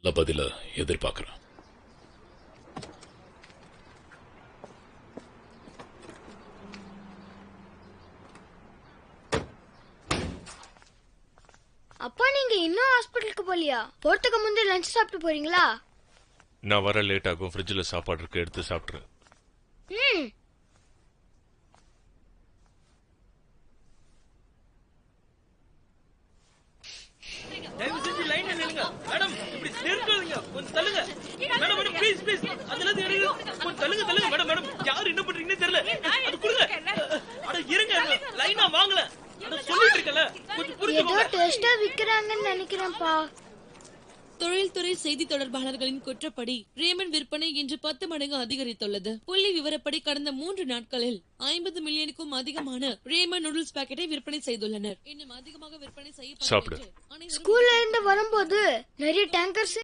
நல்ல பதில எதிர்பார்க்கிறேன். அப்பா நீங்க இன்னும் ஹாஸ்பிட்டலுக்கு போலியா? போறதுக்கு முந்தைய லஞ்ச் சாப்பிட்டு போறீங்களா? நான் வர லேட் ஆகும். ஃப்ரிட்ஜில் சாப்பாடு இருக்கு, எடுத்து சாப்பிட்றேன். மேடம் இப்படி நெருங்காதீங்க, கொஞ்சம் தள்ளுங்க. மேடம் மேடம் ப்ளீஸ் ப்ளீஸ், அதுல இருந்து இறங்குங்க, கொஞ்சம் தள்ளுங்க தள்ளுங்க. மேடம் மேடம் யார் என்ன பண்றீங்கன்னு தெரியல, அது கொடுங்க. அட இருங்க, லைனா வாங்கல, அட சொல்லிட்டு இருக்கல, கொஞ்சம் புரிஞ்சுக்கோங்க. ஏதோ டெஸ்டா விக்கறாங்கன்னு நினைக்கிறேன்ப்பா. தொழில்துறை செய்தி தொடர்பாளர்களின் குற்றப்படி ரேமன் விற்பனை இன்று 10 மடங்கு அதிகரித்துள்ளது. புள்ளி விவரப்படி கடந்த 3 நாட்களில் 50 மில்லியனுக்கும் அதிகமான ரேமன் நூடுல்ஸ் பாக்கெட்டை விற்பனை செய்துள்ளனர். இன்னும் அதிகமாக விற்பனை செய்யப்படும். சாப்பிடு. ஸ்கூல்ல இருந்து வரும்போது நிறைய டேங்கர்ஸ்